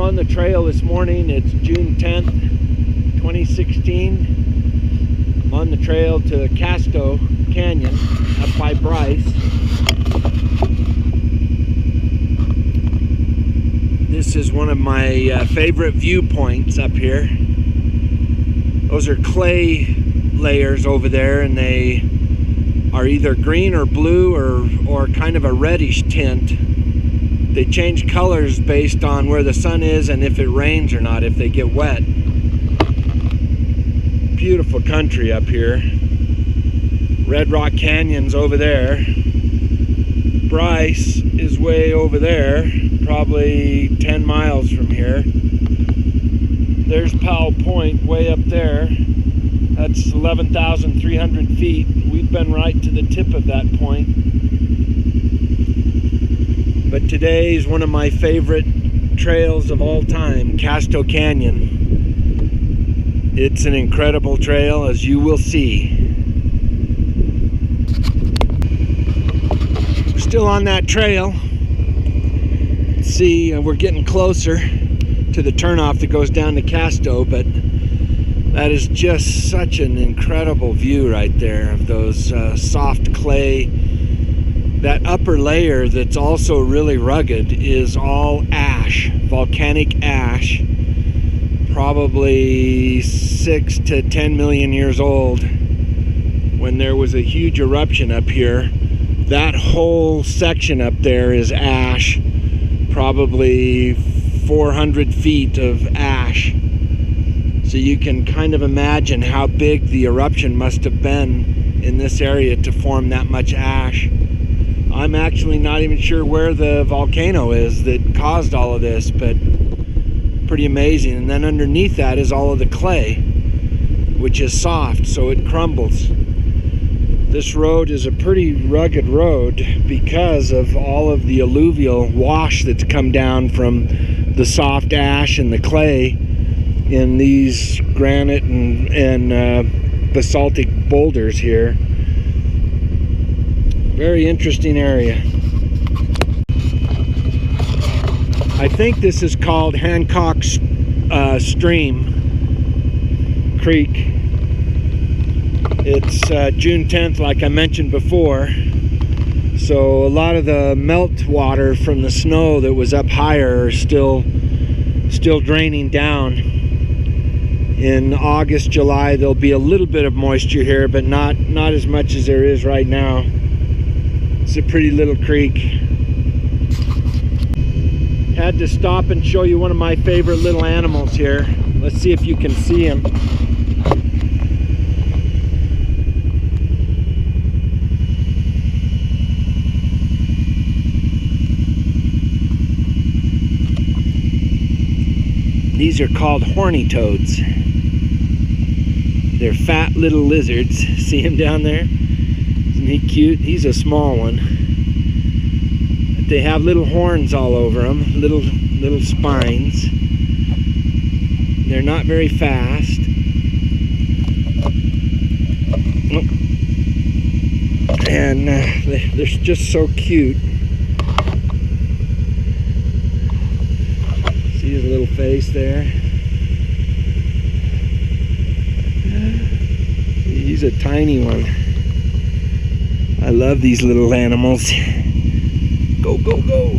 on the trail this morning. It's June 10th, 2016. I'm on the trail to Casto Canyon up by Bryce. This is one of my favorite viewpoints up here. Those are clay layers over there, and they are either green or blue or kind of a reddish tint. They change colors based on where the sun is and if it rains or not, if they get wet. Beautiful country up here. Red Rock Canyon's over there. Bryce is way over there, probably 10 miles from here. There's Powell Point way up there. That's 11,300 feet. We've been right to the tip of that point. But today is one of my favorite trails of all time, Casto Canyon. It's an incredible trail, as you will see. We're still on that trail. See, we're getting closer to the turnoff that goes down to Casto, but that is just such an incredible view right there of those soft clay. That upper layer that's also really rugged is all ash, volcanic ash, probably 6 to 10 million years old. When there was a huge eruption up here, that whole section up there is ash, probably 400 feet of ash. So you can kind of imagine how big the eruption must have been in this area to form that much ash. I'm actually not even sure where the volcano is that caused all of this, but pretty amazing. And then underneath that is all of the clay, which is soft, so it crumbles. This road is a pretty rugged road because of all of the alluvial wash that's come down from the soft ash and the clay in these granite and basaltic boulders here. Very interesting area. I think this is called Hancock's Stream Creek. It's June 10th, like I mentioned before. So a lot of the melt water from the snow that was up higher are still draining down. In August, July, there'll be a little bit of moisture here, but not as much as there is right now. It's a pretty little creek. Had to stop and show you one of my favorite little animals here. Let's see if you can see him. These are called horny toads. They're fat little lizards. See him down there? Isn't he cute? He's a small one. But they have little horns all over them, little spines. They're not very fast. And they're just so cute. See his little face there? He's a tiny one. I love these little animals. Go, go, go.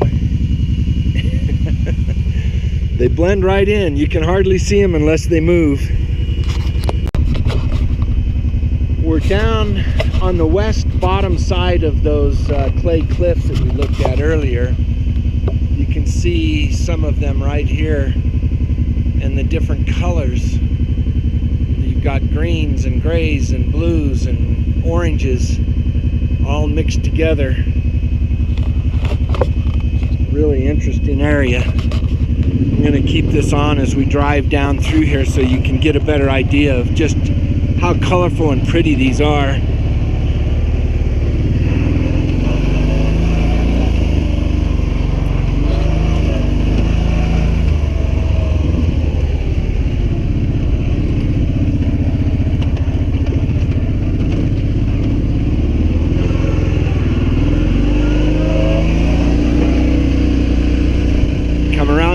They blend right in. You can hardly see them unless they move. We're down on the west bottom side of those clay cliffs that we looked at earlier. You can see some of them right here and the different colors. You've got greens and grays and blues and oranges all mixed together. Really interesting area. I'm going to keep this on as we drive down through here so you can get a better idea of just how colorful and pretty these are.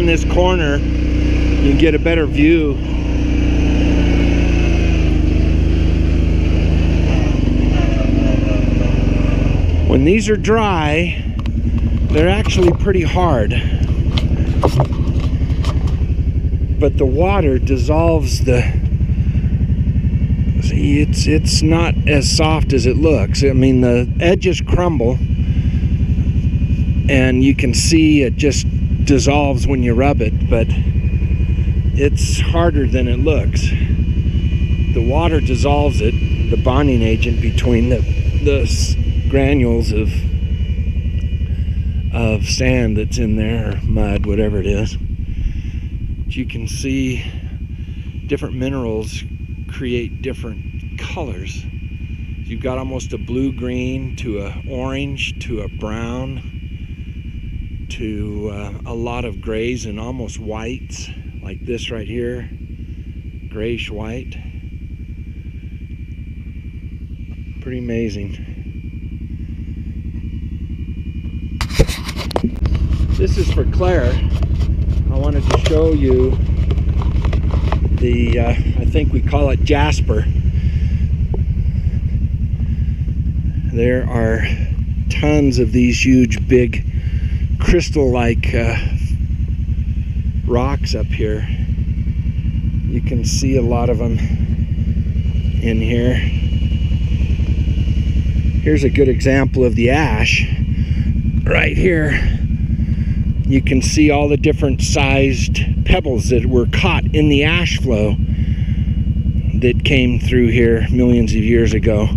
This corner get a better view. When these are dry, they're actually pretty hard. But the water dissolves the... See, it's not as soft as it looks. I mean, the edges crumble, and you can see it just dissolves when you rub it, but it's harder than it looks. The water dissolves it, the bonding agent between the granules of sand that's in there, or mud, whatever it is. But you can see different minerals create different colors. You've got almost a blue-green to a orange to a brown to a lot of grays and almost whites, like this right here, grayish white. Pretty amazing. This is for Claire. I wanted to show you the, I think we call it Jasper. There are tons of these huge, big, crystal-like rocks up here. You can see a lot of them in here. Here's a good example of the ash right here. You can see all the different sized pebbles that were caught in the ash flow that came through here millions of years ago.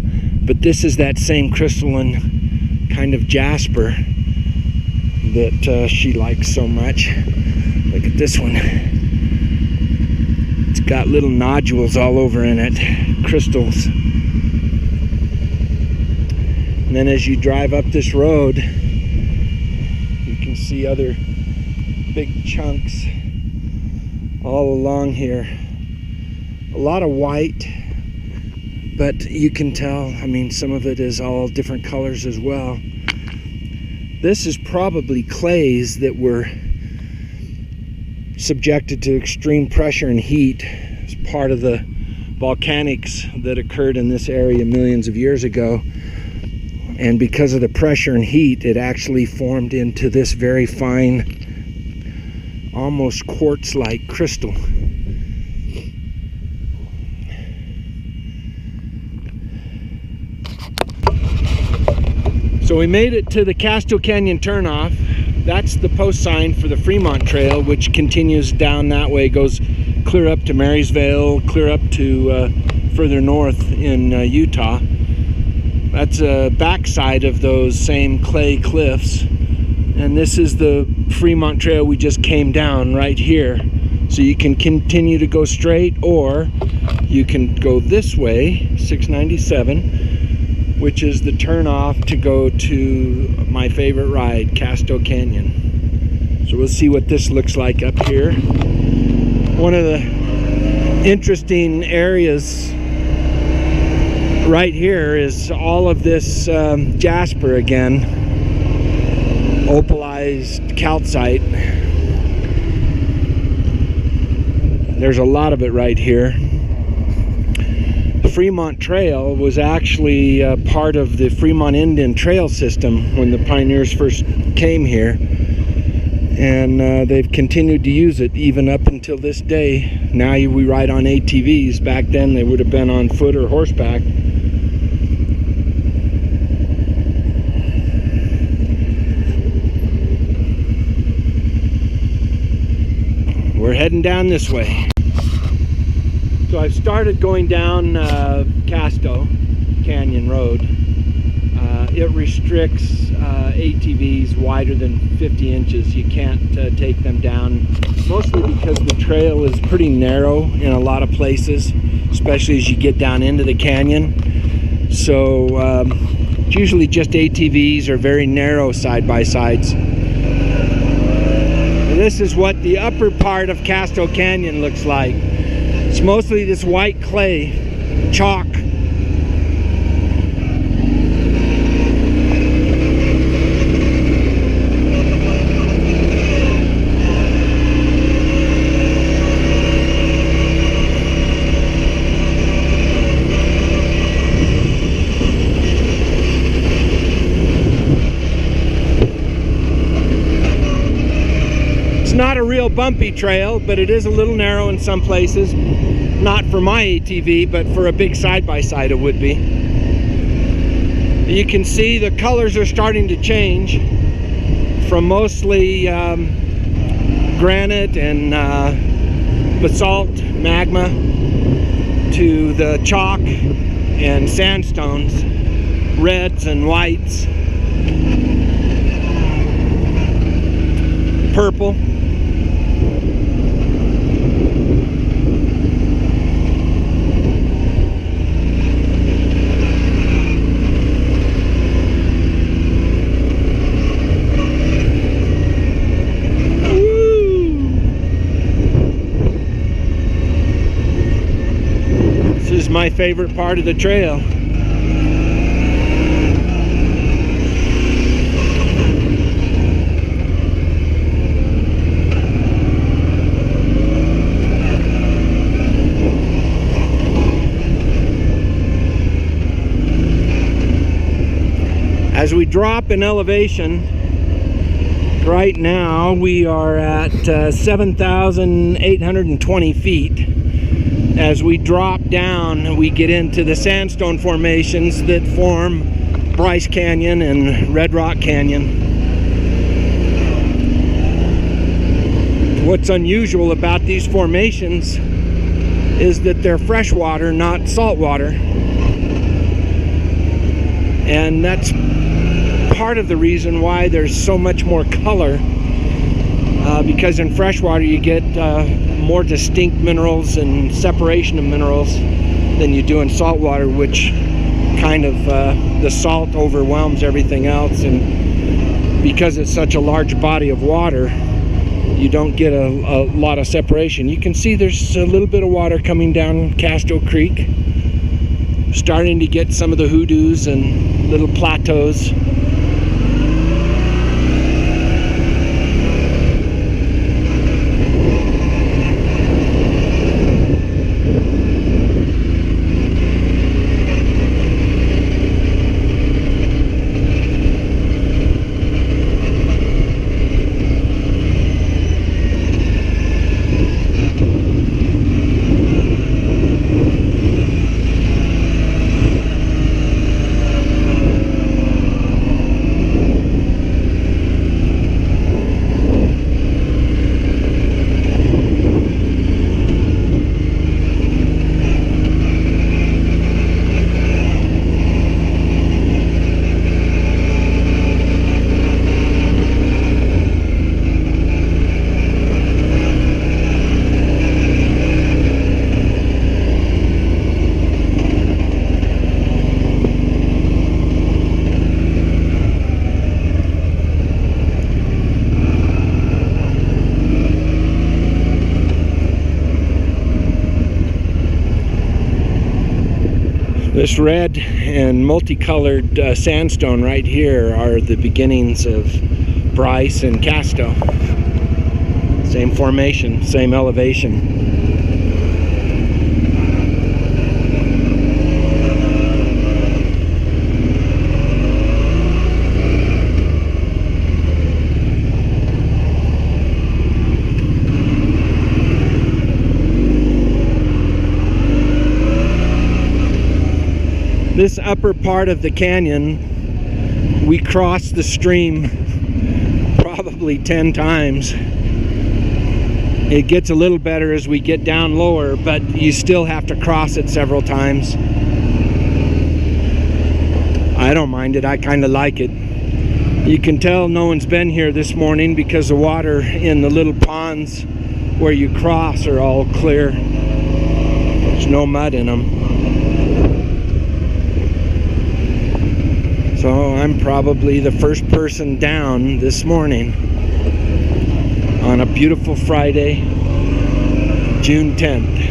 But this is that same crystalline kind of jasper that she likes so much. Look at this one. It's got little nodules all over in it, crystals. And then as you drive up this road, you can see other big chunks all along here. A lot of white, but you can tell, I mean, some of it is all different colors as well. This is probably clays that were subjected to extreme pressure and heat as part of the volcanics that occurred in this area millions of years ago. And because of the pressure and heat, it actually formed into this very fine, almost quartz-like crystal. So we made it to the Casto Canyon turnoff. That's the post sign for the Fremont Trail, which continues down that way, goes clear up to Marysvale, clear up to further north in Utah. That's a backside of those same clay cliffs. And this is the Fremont Trail we just came down right here. So you can continue to go straight, or you can go this way, 697, which is the turnoff to go to my favorite ride, Casto Canyon. So we'll see what this looks like up here. One of the interesting areas right here is all of this jasper again, opalized calcite. There's a lot of it right here. The Fremont Trail was actually part of the Fremont Indian Trail system when the pioneers first came here, and they've continued to use it even up until this day. Now we ride on ATVs. Back then they would have been on foot or horseback. We're heading down this way. So I've started going down Casto Canyon Road. It restricts ATVs wider than 50 inches. You can't take them down, mostly because the trail is pretty narrow in a lot of places, especially as you get down into the canyon. So it's usually just ATVs or very narrow side-by-sides. This is what the upper part of Casto Canyon looks like. It's mostly this white clay, chalk. real bumpy trail, but it is a little narrow in some places. Not for my ATV, but for a big side-by-side it would be. You can see the colors are starting to change from mostly granite and basalt, magma, to the chalk and sandstones, reds and whites, purple. This is my favorite part of the trail. As we drop in elevation, right now we are at 7,820 feet. As we drop down, we get into the sandstone formations that form Bryce Canyon and Red Rock Canyon. What's unusual about these formations is that they're freshwater, not saltwater. And that's part of the reason why there's so much more color, because in freshwater you get more distinct minerals and separation of minerals than you do in saltwater, which kind of the salt overwhelms everything else, and because it's such a large body of water you don't get a lot of separation. You can see there's a little bit of water coming down Casto Creek, starting to get some of the hoodoos and little plateaus. This red and multicolored sandstone right here are the beginnings of Bryce and Casto. Same formation, same elevation. This upper part of the canyon, we crossed the stream probably 10 times. It gets a little better as we get down lower, but you still have to cross it several times. I don't mind it, I kind of like it. You can tell no one's been here this morning because the water in the little ponds where you cross are all clear. There's no mud in them. So I'm probably the first person down this morning on a beautiful Friday, June 10th.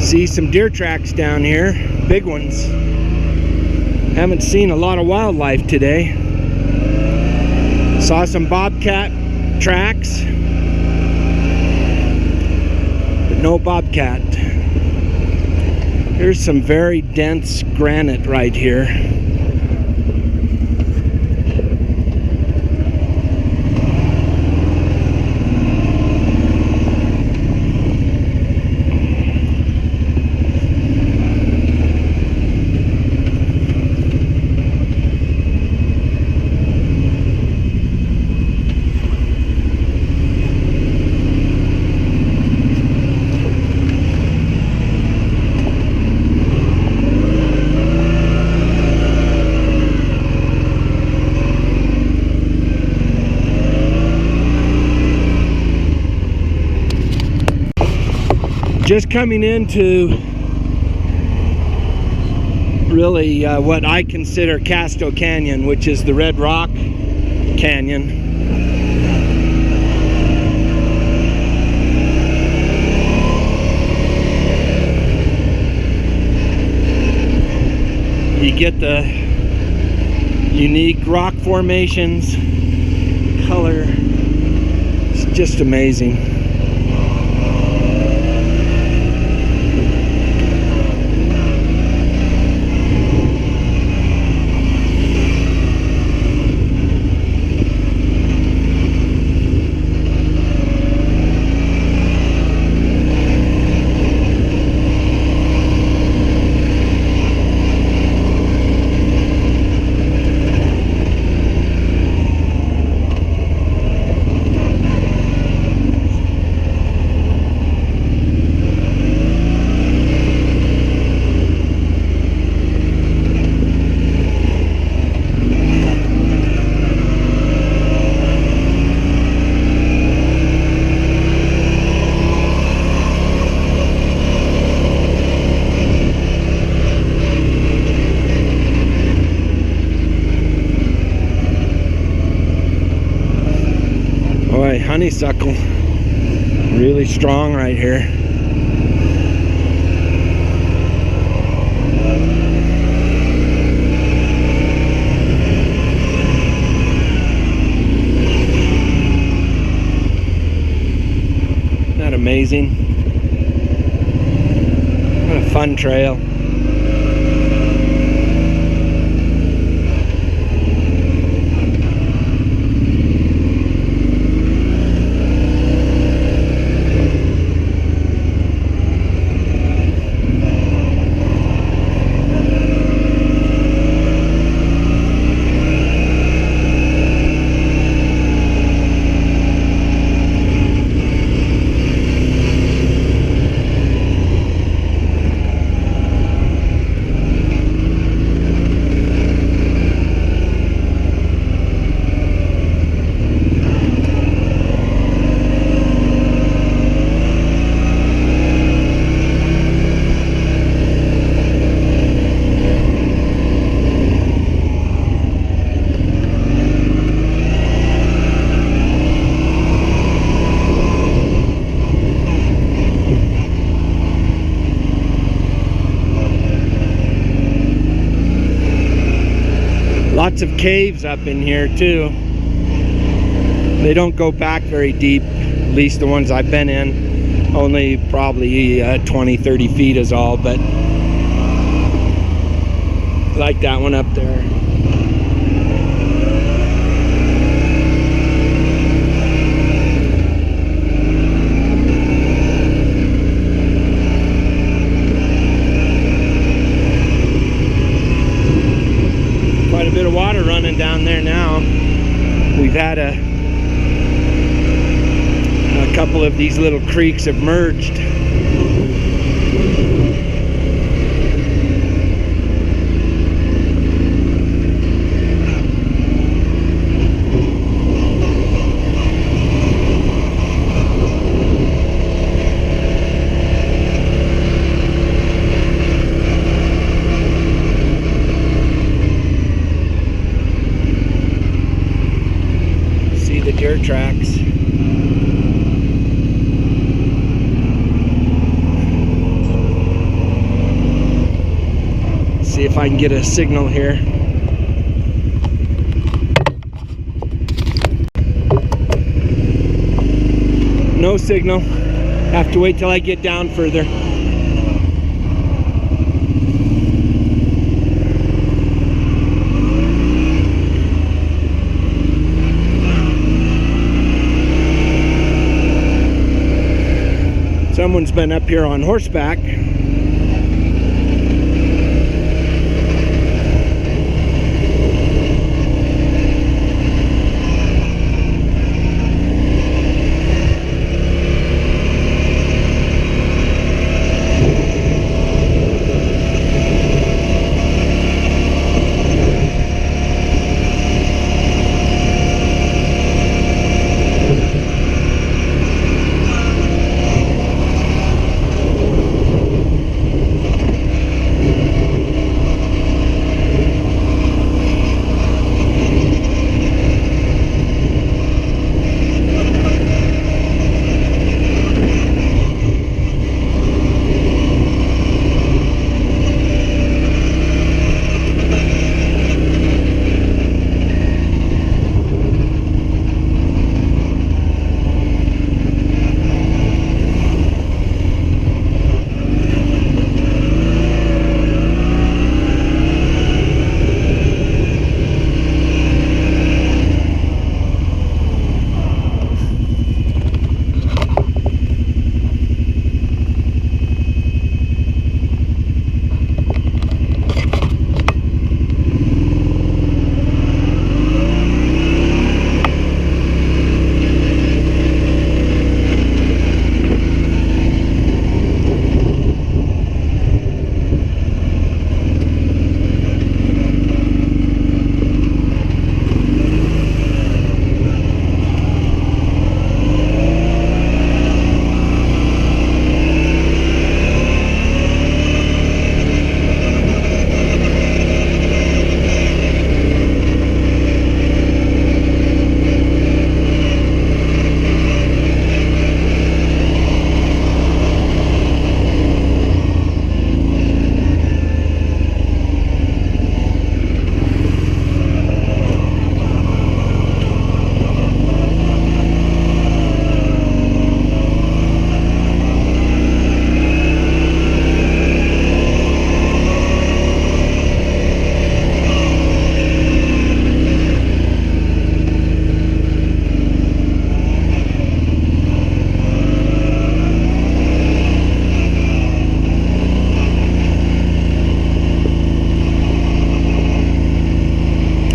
See some deer tracks down here, big ones. Haven't seen a lot of wildlife today. Saw some bobcat tracks, but no bobcat. Here's some very dense granite right here. Just coming into really what I consider Casto Canyon, which is the Red Rock Canyon. You get the unique rock formations, color. It's just amazing. Boy, honeysuckle, really strong right here. Isn't that amazing? What a fun trail. Lots of caves up in here too. They don't go back very deep, at least the ones I've been in. Only probably 20-30 feet is all, but like that one up there. Quite a bit of water running down there now. We've had a couple of these little creeks have merged. See the deer tracks. if I can get a signal here. No signal. Have to wait till I get down further. Someone's been up here on horseback.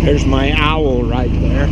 There's my owl right there.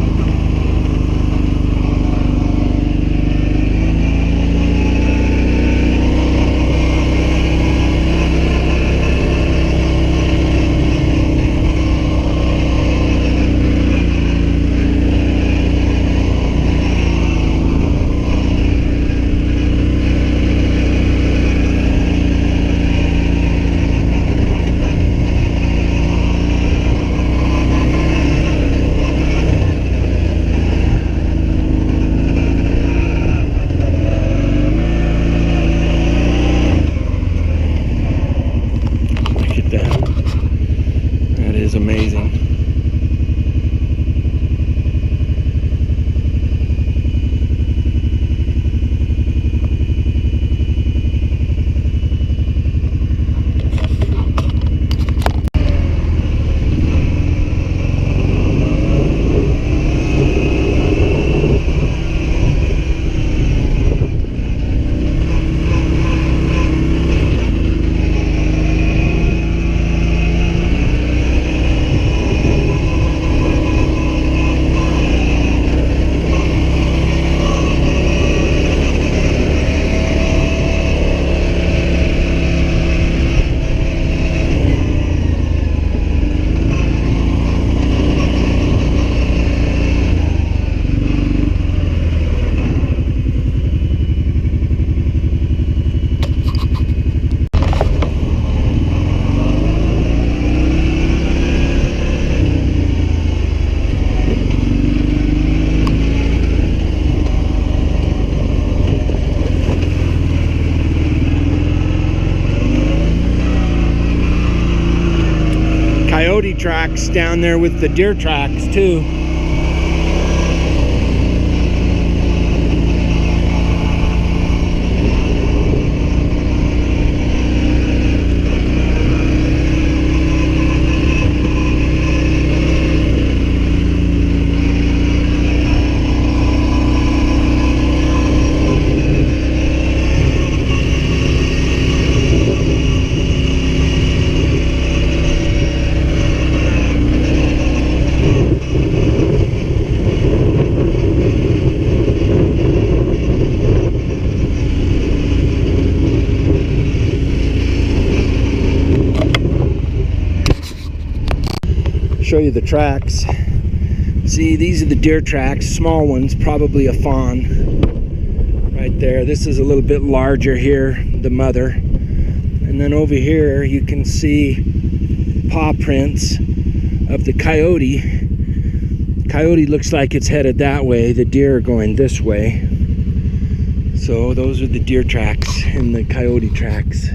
Amazing. tracks down there with the deer tracks too. Show you the tracks. See, these are the deer tracks, small ones, probably a fawn right there. This is a little bit larger here, the mother. And then over here you can see paw prints of the coyote. Coyote looks like it's headed that way. The deer are going this way. So those are the deer tracks and the coyote tracks.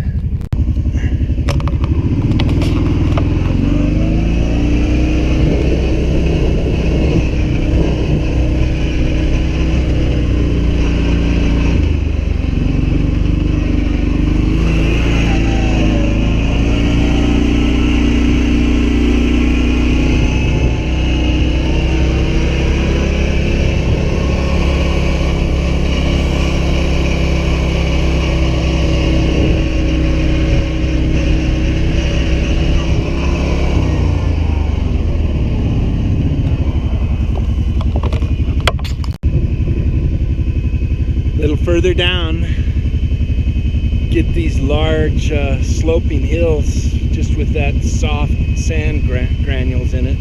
Further down, get these large sloping hills just with that soft sand granules in it.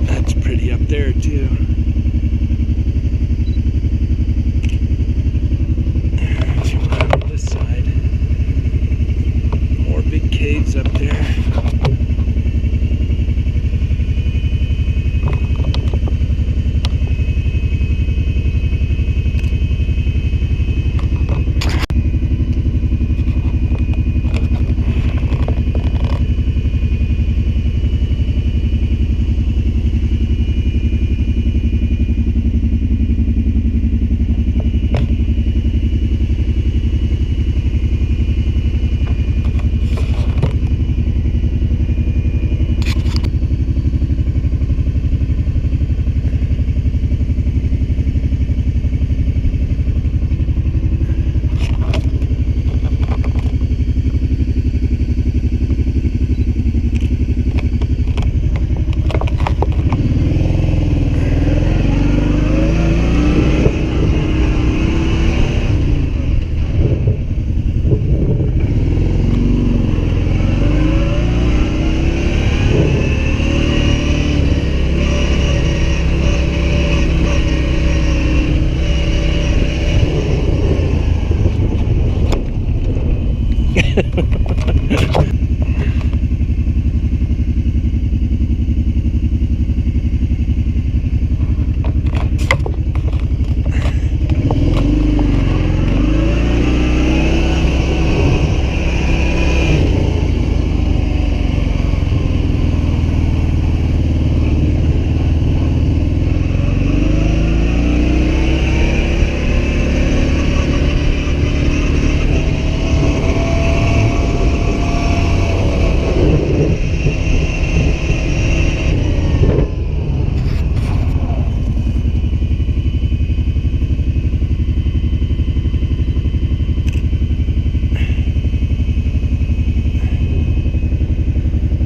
That's pretty up there too. Around this side, more big caves up there.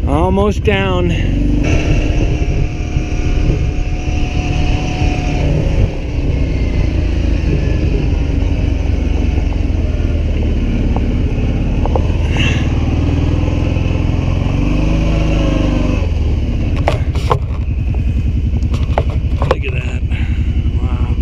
Almost down. Look at that. Wow.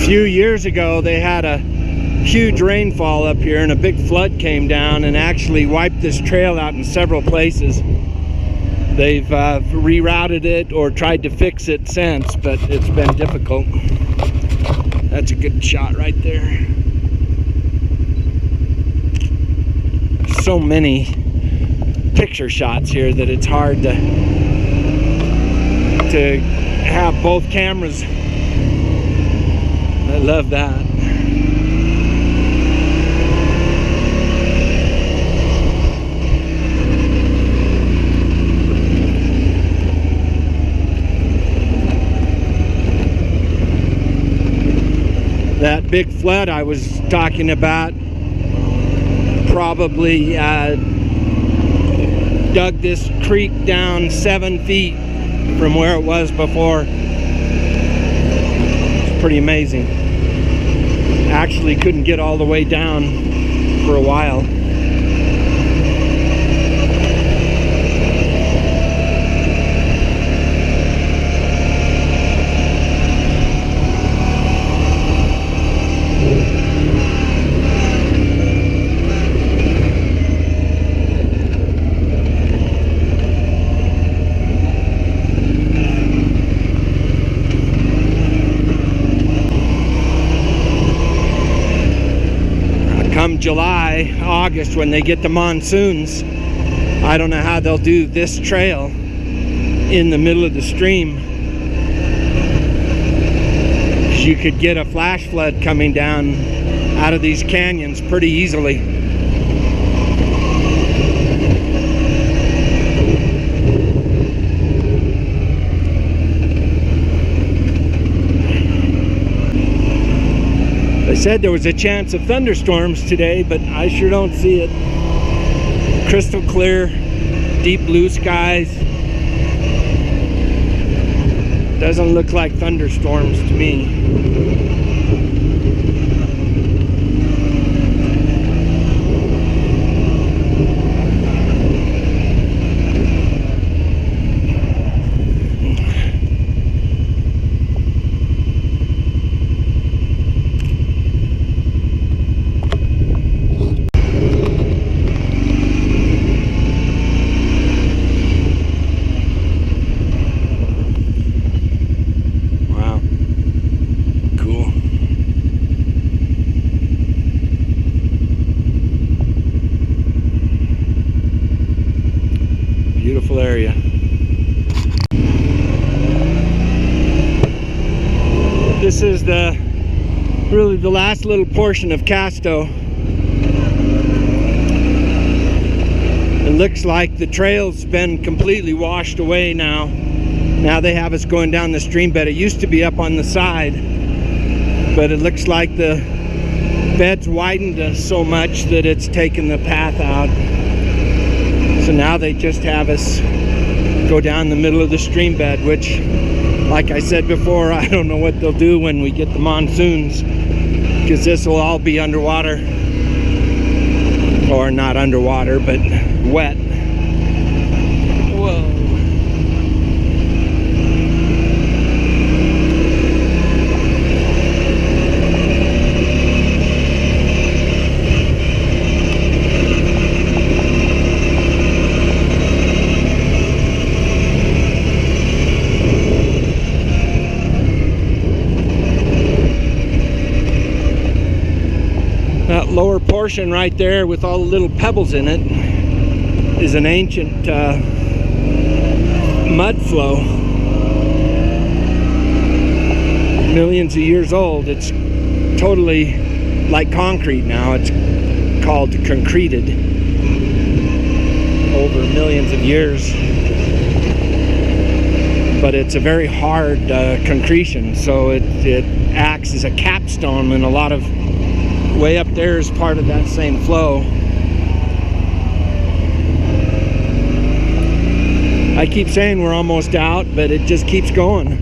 few years ago they had a huge rainfall up here and a big flood came down and actually wiped this trail out in several places. They've rerouted it or tried to fix it since, but it's been difficult. That's a good shot right there. So many picture shots here that it's hard to have both cameras. I love that. That big flood I was talking about probably dug this creek down 7 feet from where it was before. It's pretty amazing. Actually couldn't get all the way down for a while. Come July, August, when they get the monsoons, I don't know how they'll do this trail in the middle of the stream. You could get a flash flood coming down out of these canyons pretty easily. They said there was a chance of thunderstorms today, but I sure don't see it. Crystal clear, deep blue skies. Doesn't look like thunderstorms to me. Beautiful area. This is really the last little portion of Casto. It looks like the trail's been completely washed away now. Now they have us going down the stream bed. It used to be up on the side, but it looks like the bed's widened so much that it's taken the path out. So now they just have us go down the middle of the stream bed, which, like I said before, I don't know what they'll do when we get the monsoons, because this will all be underwater, or not underwater, but wet. Whoa. That lower portion right there with all the little pebbles in it is an ancient mud flow. Millions of years old. It's totally like concrete now. It's called concreted over millions of years. But it's a very hard concretion, so it acts as a capstone, and a lot of way up there is part of that same flow. I keep saying we're almost out, but it just keeps going.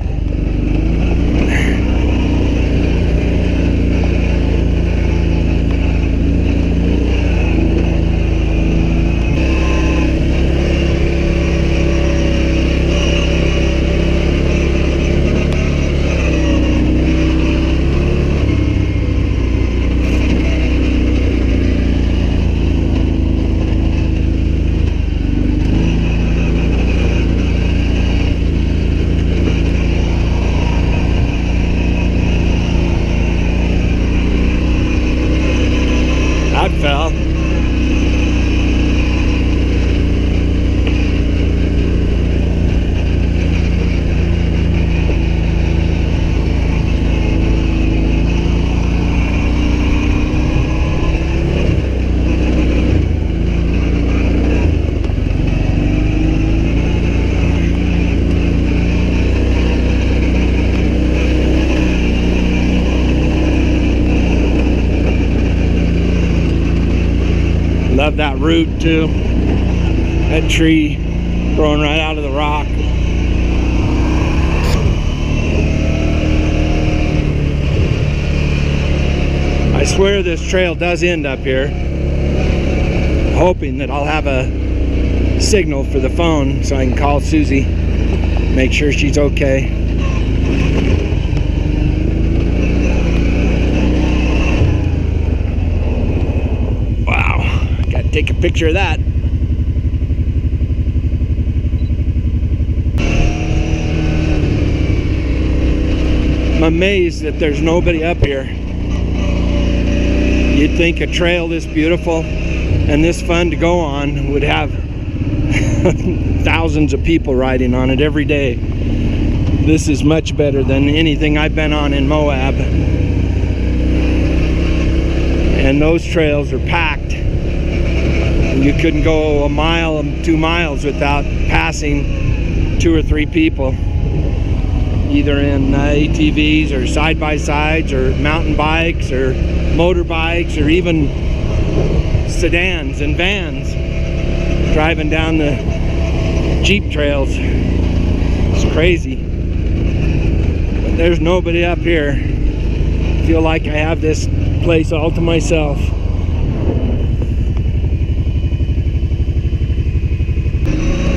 Love that root too. That tree growing right out of the rock. I swear this trail does end up here. Hoping that I'll have a signal for the phone so I can call Susie, make sure she's okay. Wow, gotta take a picture of that. I'm amazed that there's nobody up here. You'd think a trail this beautiful and this fun to go on would have thousands of people riding on it every day. This is much better than anything I've been on in Moab. And those trails are packed. You couldn't go a mile, 2 miles without passing 2 or 3 people, either in ATVs or side-by-sides or mountain bikes or motorbikes or even sedans and vans driving down the Jeep trails. It's crazy. But there's nobody up here. I feel like I have this place all to myself.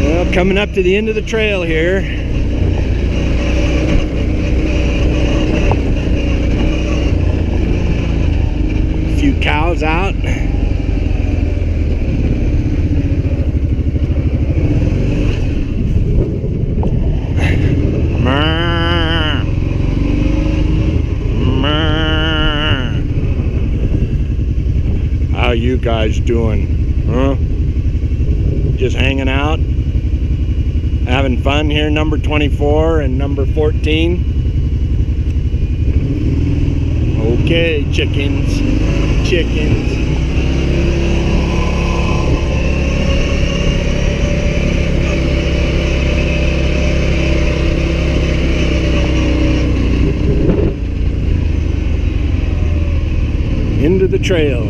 Well, coming up to the end of the trail here. A few cows out. How you guys doing? Huh? Just hanging out? Having fun here, number 24 and number 14? Okay, chickens. Chickens. Into the trail.